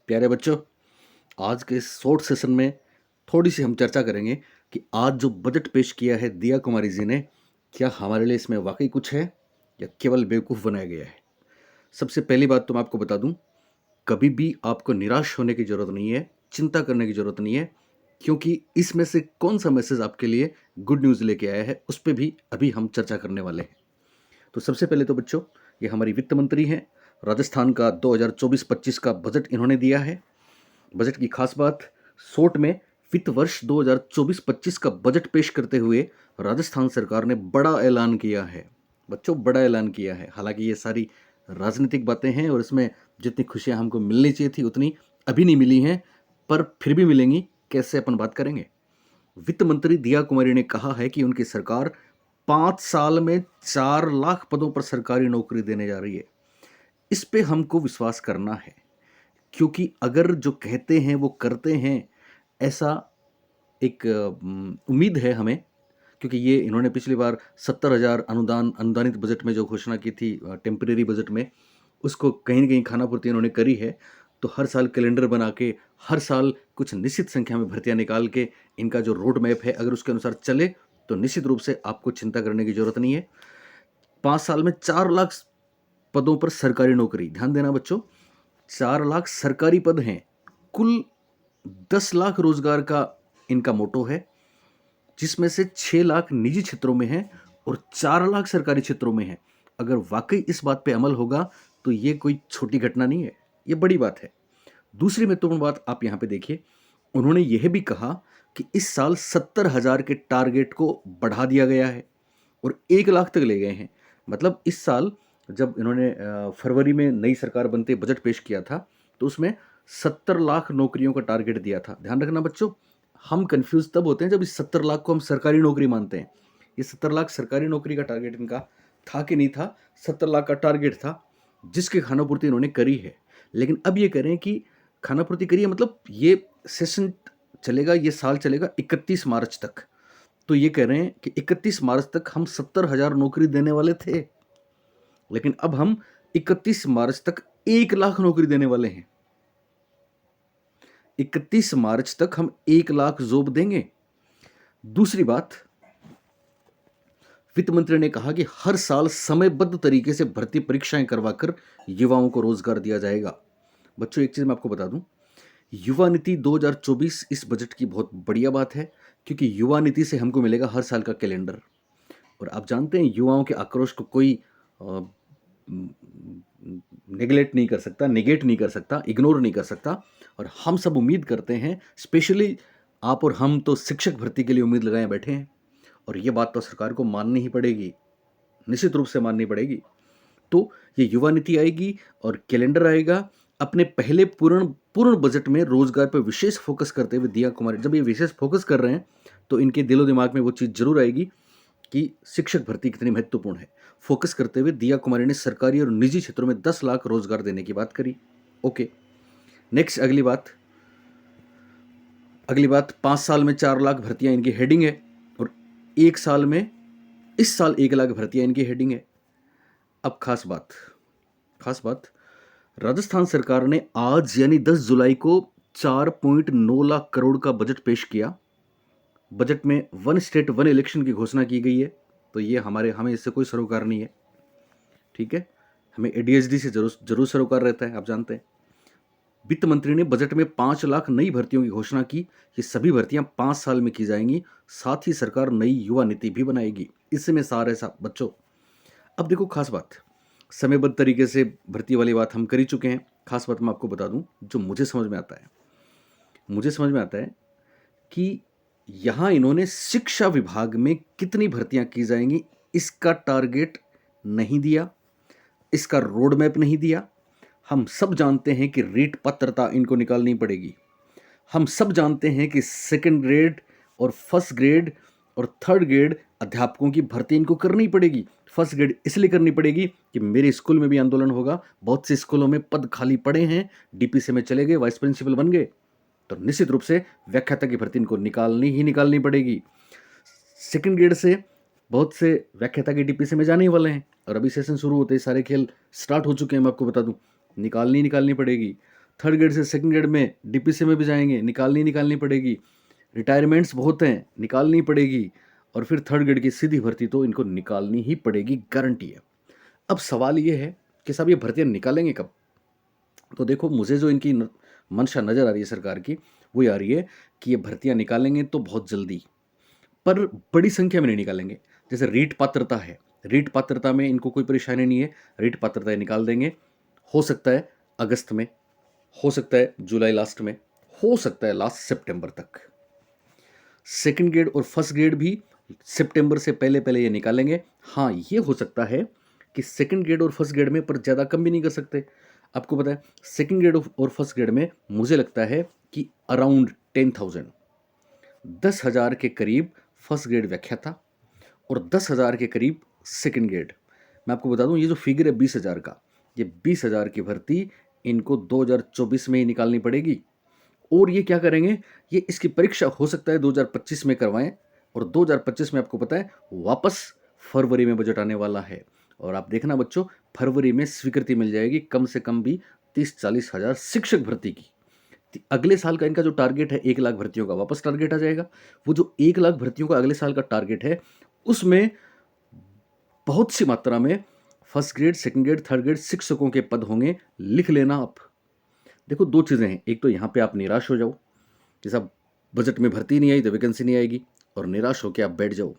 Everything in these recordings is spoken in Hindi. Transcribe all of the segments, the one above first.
प्यारे बच्चों, आज के इस शॉर्ट सेशन में थोड़ी सी हम चर्चा करेंगे कि आज जो बजट पेश किया है दिया कुमारी जी ने, क्या हमारे लिए इसमें वाकई कुछ है या केवल बेवकूफ़ बनाया गया है। सबसे पहली बात तो मैं आपको बता दूं, कभी भी आपको निराश होने की ज़रूरत नहीं है, चिंता करने की ज़रूरत नहीं है, क्योंकि इसमें से कौन सा मैसेज आपके लिए गुड न्यूज़ लेके आया है उस पर भी अभी हम चर्चा करने वाले हैं। तो सबसे पहले तो बच्चों, ये हमारी वित्त मंत्री हैं। राजस्थान का 2024-25 का बजट इन्होंने दिया है। बजट की खास बात, शॉर्ट में वित्त वर्ष 2024-25 का बजट पेश करते हुए राजस्थान सरकार ने बड़ा ऐलान किया है। बच्चों, बड़ा ऐलान किया है। हालांकि ये सारी राजनीतिक बातें हैं और इसमें जितनी खुशियां हमको मिलनी चाहिए थी उतनी अभी नहीं मिली हैं, पर फिर भी मिलेंगी। कैसे, अपन बात करेंगे। वित्त मंत्री दिया कुमारी ने कहा है कि उनकी सरकार 5 साल में 4 लाख पदों पर सरकारी नौकरी देने जा रही है। इस पे हमको विश्वास करना है, क्योंकि अगर जो कहते हैं वो करते हैं, ऐसा एक उम्मीद है हमें। क्योंकि ये इन्होंने पिछली बार 70,000 अनुदानित बजट में जो घोषणा की थी, टेम्परेरी बजट में, उसको कहीं ना कहीं खानापूर्ति इन्होंने करी है। तो हर साल कैलेंडर बना के, हर साल कुछ निश्चित संख्या में भर्तियां निकाल के, इनका जो रोड मैप है अगर उसके अनुसार चले तो निश्चित रूप से आपको चिंता करने की जरूरत नहीं है। 5 साल में 4 लाख पदों पर सरकारी नौकरी, ध्यान देना बच्चों, 4 लाख सरकारी पद हैं। कुल 10 लाख रोजगार का इनका मोटो है, जिसमें से 6 लाख निजी क्षेत्रों में है और 4 लाख सरकारी क्षेत्रों में है। अगर वाकई इस बात पे अमल होगा तो ये कोई छोटी घटना नहीं है, ये बड़ी बात है। दूसरी महत्वपूर्ण बात आप यहां पे देखिए, उन्होंने यह भी कहा कि इस साल 70,000 के टारगेट को बढ़ा दिया गया है और 1 लाख तक ले गए हैं। मतलब इस साल जब इन्होंने फरवरी में नई सरकार बनते बजट पेश किया था, तो उसमें 70 लाख नौकरियों का टारगेट दिया था। ध्यान रखना बच्चों, हम कंफ्यूज तब होते हैं जब इस 70 लाख को हम सरकारी नौकरी मानते हैं। ये 70 लाख सरकारी नौकरी का टारगेट इनका था कि नहीं था? 70 लाख का टारगेट था, जिसकी खानापूर्ति इन्होंने करी है। लेकिन अब ये कह रहे हैं कि खानापूर्ति करी है, मतलब ये सेशन चलेगा, ये साल चलेगा 31 मार्च तक। तो ये कह रहे हैं कि 31 मार्च तक हम 70,000 नौकरी देने वाले थे, लेकिन अब हम 31 मार्च तक 1 लाख नौकरी देने वाले हैं। 31 मार्च तक हम 1 लाख जॉब देंगे। दूसरी बात, वित्त मंत्री ने कहा कि हर साल समयबद्ध तरीके से भर्ती परीक्षाएं करवाकर युवाओं को रोजगार दिया जाएगा। बच्चों, एक चीज मैं आपको बता दूं, युवा नीति 2024 इस बजट की बहुत बढ़िया बात है, क्योंकि युवा नीति से हमको मिलेगा हर साल का कैलेंडर। और आप जानते हैं, युवाओं के आक्रोश को कोई नेगलेक्ट नहीं कर सकता, नेगेट नहीं कर सकता, इग्नोर नहीं कर सकता। और हम सब उम्मीद करते हैं, स्पेशली आप और हम तो शिक्षक भर्ती के लिए उम्मीद लगाए बैठे हैं, और ये बात तो सरकार को माननी ही पड़ेगी, निश्चित रूप से माननी पड़ेगी। तो ये युवा नीति आएगी और कैलेंडर आएगा। अपने पहले पूर्ण पूर्ण बजट में रोजगार पर विशेष फोकस करते हुए दिया कुमारी, जब ये विशेष फोकस कर रहे हैं तो इनके दिलो दिमाग में वो चीज़ जरूर आएगी कि शिक्षक भर्ती कितनी महत्वपूर्ण है। फोकस करते हुए दिया कुमारी ने सरकारी और निजी क्षेत्रों में 10 लाख रोजगार देने की बात करी। ओके, नेक्स्ट, अगली बात 5 साल में 4 लाख भर्तियां इनकी हेडिंग है, और एक साल में, इस साल 1 लाख भर्तियां इनकी हेडिंग है। अब खास बात, राजस्थान सरकार ने आज यानी 10 जुलाई को 4.9 लाख करोड़ का बजट पेश किया। बजट में वन स्टेट वन इलेक्शन की घोषणा की गई है, तो ये हमें इससे कोई सरोकार नहीं है, ठीक है। हमें एडीएसडी से जरूर सरोकार रहता है, आप जानते हैं। वित्त मंत्री ने बजट में 5 लाख नई भर्तियों की घोषणा की। ये सभी भर्तियां 5 साल में की जाएंगी। साथ ही सरकार नई युवा नीति भी बनाएगी। इसमें सार है साहब बच्चों। अब देखो, खास बात, समयबद्ध तरीके से भर्ती वाली बात हम कर ही चुके हैं। खास बात मैं आपको बता दूं, जो मुझे समझ में आता है कि यहां इन्होंने शिक्षा विभाग में कितनी भर्तियां की जाएंगी इसका टारगेट नहीं दिया, इसका रोड मैप नहीं दिया। हम सब जानते हैं कि रीट पात्रता इनको निकालनी पड़ेगी। हम सब जानते हैं कि सेकंड ग्रेड और फर्स्ट ग्रेड और थर्ड ग्रेड अध्यापकों की भर्ती इनको करनी पड़ेगी। फर्स्ट ग्रेड इसलिए करनी पड़ेगी कि मेरे स्कूल में भी आंदोलन होगा, बहुत से स्कूलों में पद खाली पड़े हैं, डीपीसी में चले गए, वाइस प्रिंसिपल बन गए, तो निश्चित रूप से व्याख्याता की भर्ती इनको निकालनी पड़ेगी। सेकंड ग्रेड से बहुत से व्याख्याता के डीपीसी में जाने वाले हैं, और अभी सेशन शुरू होते ही सारे खेल स्टार्ट हो चुके हैं, मैं आपको बता दूं, निकालनी पड़ेगी। थर्ड ग्रेड से सेकंड ग्रेड में डीपीसी में भी जाएंगे, निकालनी पड़ेगी। रिटायरमेंट्स बहुत हैं, निकालनी पड़ेगी। और फिर थर्ड ग्रेड की सीधी भर्ती तो इनको निकालनी ही पड़ेगी, गारंटी है। अब सवाल ये है कि साहब ये भर्तियाँ निकालेंगे कब? तो देखो, मुझे जो इनकी मंशा नज़र आ रही है सरकार की, वो ये आ रही है कि ये भर्तियाँ निकालेंगे तो बहुत जल्दी, पर बड़ी संख्या में नहीं निकालेंगे। जैसे रीट पात्रता है, रीट पात्रता में इनको कोई परेशानी नहीं है, रीट पात्रता निकाल देंगे। हो सकता है अगस्त में, हो सकता है जुलाई लास्ट में, हो सकता है लास्ट सितंबर तक। सेकंड ग्रेड और फर्स्ट ग्रेड भी सितंबर से पहले पहले ये निकालेंगे। हाँ, ये हो सकता है कि सेकंड ग्रेड और फर्स्ट ग्रेड में, पर ज़्यादा कम भी नहीं कर सकते। आपको पता है सेकंड ग्रेड और फर्स्ट ग्रेड में मुझे लगता है कि अराउंड 10,000, 10,000 के करीब फर्स्ट ग्रेड व्याख्याता और 10,000 के करीब सेकंड ग्रेड। मैं आपको बता दूं, ये जो फिगर है 20,000 का, ये 20,000 की भर्ती इनको 2024 में ही निकालनी पड़ेगी। और ये क्या करेंगे, ये इसकी परीक्षा हो सकता है 2025 में करवाएं, और 2025 में आपको पता है वापस फरवरी में बजट आने वाला है। और आप देखना बच्चों, फरवरी में स्वीकृति मिल जाएगी कम से कम भी 30-40 हज़ार शिक्षक भर्ती की। अगले साल का इनका जो टारगेट है 1 लाख भर्तियों का, वापस टारगेट आ जाएगा। वो जो 1 लाख भर्तियों का अगले साल का टारगेट है, उसमें बहुत सी मात्रा में first grade, second grade, third grade शिक्षकों के पद होंगे। लिख लेना आप। देखो, दो चीज़ें हैं, एक तो यहाँ पे आप निराश हो जाओ कि साहब बजट में भर्ती नहीं आई तो वैकेंसी नहीं आएगी, और निराश होकर आप बैठ जाओ।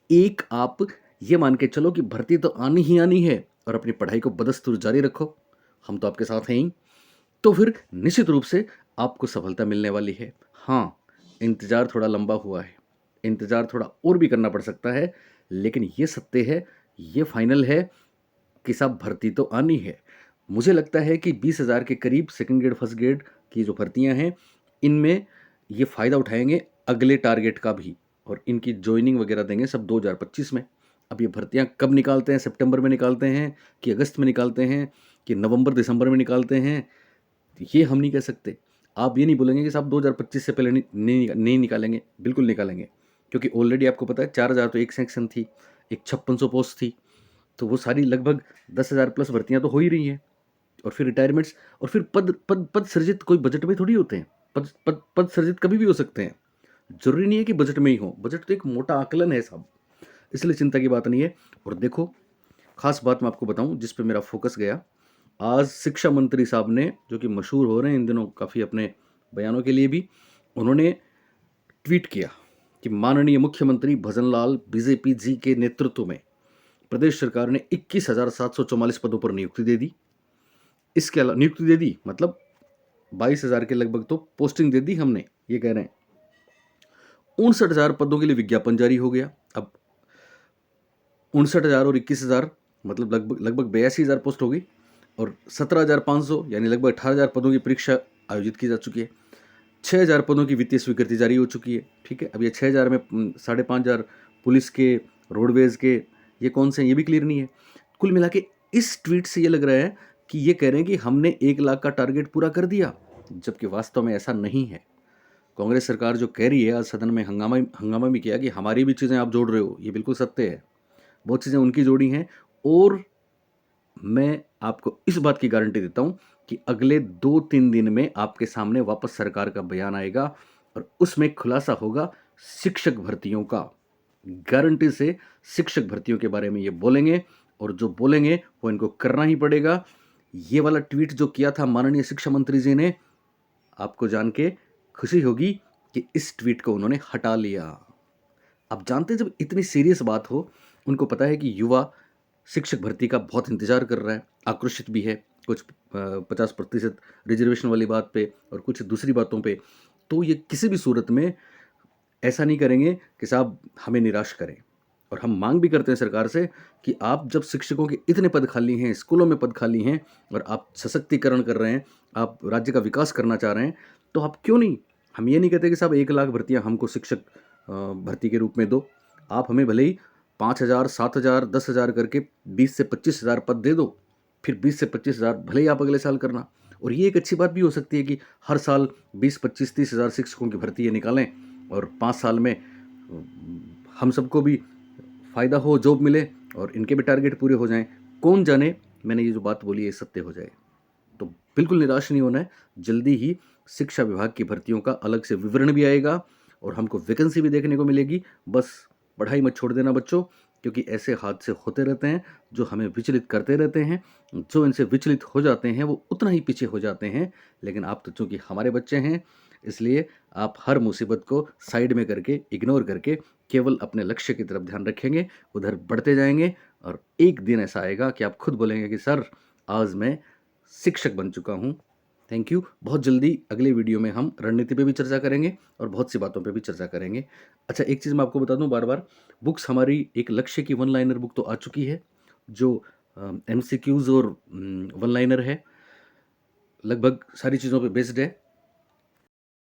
एक आप ये मान के चलो कि भर्ती तो आनी ही आनी है, और अपनी पढ़ाई को बदस्तूर जारी रखो, हम तो आपके साथ हैं ही। तो फिर निश्चित रूप से आपको सफलता मिलने वाली है। हाँ, इंतज़ार थोड़ा लंबा हुआ है, इंतज़ार थोड़ा और भी करना पड़ सकता है, लेकिन ये सत्य है, ये फाइनल है कि साहब भर्ती तो आनी है। मुझे लगता है कि 20,000 के करीब सेकंड ग्रेड फर्स्ट ग्रेड की जो भर्तियां हैं, इनमें ये फ़ायदा उठाएंगे अगले टारगेट का भी, और इनकी ज्वाइनिंग वगैरह देंगे सब 2025 में। अब ये भर्तियां कब निकालते हैं, सितंबर में निकालते हैं कि अगस्त में निकालते हैं कि नवंबर दिसंबर में निकालते हैं, ये हम नहीं कह सकते। आप ये नहीं बोलेंगे कि साहब 2025 से पहले नहीं निकालेंगे, बिल्कुल निकालेंगे। क्योंकि ऑलरेडी आपको पता है 4,000 तो एक सेक्शन थी, एक 5600 पोस्ट थी, तो वो सारी लगभग 10,000 प्लस भर्तियां तो हो ही रही हैं। और फिर रिटायरमेंट्स, और फिर पद पद पद सृजित कोई बजट में थोड़ी होते हैं। पद सृजित कभी भी हो सकते हैं, जरूरी नहीं है कि बजट में ही हो। बजट तो एक मोटा आकलन है साहब, इसलिए चिंता की बात नहीं है। और देखो, खास बात मैं आपको बताऊं जिस पे मेरा फोकस गया, आज शिक्षा मंत्री साहब ने, जो कि मशहूर हो रहे हैं इन दिनों काफ़ी अपने बयानों के लिए भी, उन्होंने ट्वीट किया कि माननीय मुख्यमंत्री भजनलाल बीजेपी जी के नेतृत्व में प्रदेश सरकार ने 21,744 पदों पर नियुक्ति दे दी। इसके अलावा नियुक्ति दे दी मतलब 22,000 के लगभग तो पोस्टिंग दे दी हमने, ये कह रहे हैं। 59,000 पदों के लिए विज्ञापन जारी हो गया। अब 59,000 और 21,000 मतलब लगभग 82,000 पोस्ट हो गई, और 17,500 यानी लगभग 18,000 पदों की परीक्षा आयोजित की जा चुकी है। 6,000 पदों की वित्तीय स्वीकृति जारी हो चुकी है। ठीक है, अब ये 6,000 में 5,500 पुलिस के, रोडवेज के, ये कौन से हैं ये भी क्लियर नहीं है। कुल मिला के इस ट्वीट से ये लग रहा है कि ये कह रहे हैं कि हमने 1 लाख का टारगेट पूरा कर दिया, जबकि वास्तव में ऐसा नहीं है। कांग्रेस सरकार जो कह रही है, आज सदन में हंगामा भी किया कि हमारी भी चीज़ें आप जोड़ रहे हो, ये बिल्कुल सत्य है। बहुत चीज़ें उनकी जोड़ी हैं, और मैं आपको इस बात की गारंटी देता हूं कि अगले 2-3 दिन में आपके सामने वापस सरकार का बयान आएगा, और उसमें खुलासा होगा शिक्षक भर्तियों का। गारंटी से शिक्षक भर्तियों के बारे में ये बोलेंगे, और जो बोलेंगे वो इनको करना ही पड़ेगा। ये वाला ट्वीट जो किया था माननीय शिक्षा मंत्री जी ने, आपको जान के खुशी होगी कि इस ट्वीट को उन्होंने हटा लिया। आप जानते हैं, जब इतनी सीरियस बात हो, उनको पता है कि युवा शिक्षक भर्ती का बहुत इंतजार कर रहा है, आक्रोशित भी है, कुछ 50% रिजर्वेशन वाली बात पे और कुछ दूसरी बातों पे। तो ये किसी भी सूरत में ऐसा नहीं करेंगे कि साहब हमें निराश करें। और हम मांग भी करते हैं सरकार से कि आप जब शिक्षकों के इतने पद खाली हैं, स्कूलों में पद खाली हैं, और आप सशक्तिकरण कर रहे हैं, आप राज्य का विकास करना चाह रहे हैं, तो आप क्यों नहीं, हम ये नहीं कहते कि साहब 1 लाख भर्तियाँ हमको शिक्षक भर्ती के रूप में दो। आप हमें भले ही 5,000, 7,000, 10,000 करके 20 से 25,000 पद दे दो, फिर 20 से 25,000 भले ही आप अगले साल करना। और ये एक अच्छी बात भी हो सकती है कि हर साल 20, 25, 30,000 शिक्षकों की भर्ती ये निकालें, और 5 साल में हम सबको भी फ़ायदा हो, जॉब मिले, और इनके भी टारगेट पूरे हो जाएं। कौन जाने मैंने ये जो बात बोली है सत्य हो जाए। तो बिल्कुल निराश नहीं होना है। जल्दी ही शिक्षा विभाग की भर्तियों का अलग से विवरण भी आएगा और हमको वैकेंसी भी देखने को मिलेगी। बस पढ़ाई मत छोड़ देना बच्चों, क्योंकि ऐसे हादसे होते रहते हैं जो हमें विचलित करते रहते हैं। जो इनसे विचलित हो जाते हैं वो उतना ही पीछे हो जाते हैं। लेकिन आप तो चूंकि हमारे बच्चे हैं, इसलिए आप हर मुसीबत को साइड में करके, इग्नोर करके केवल अपने लक्ष्य की तरफ ध्यान रखेंगे, उधर बढ़ते जाएंगे और एक दिन ऐसा आएगा कि आप खुद बोलेंगे कि सर, आज मैं शिक्षक बन चुका हूँ। Thank you. बहुत जल्दी अगले वीडियो में हम रणनीति पे भी चर्चा करेंगे और बहुत सी बातों पे भी चर्चा करेंगे। अच्छा, एक चीज़ मैं आपको बता दूं, बार बार बुक्स हमारी एक लक्ष्य की वन लाइनर बुक तो आ चुकी है, जो MCQs और वन लाइनर है, लगभग सारी चीज़ों पे बेस्ड है।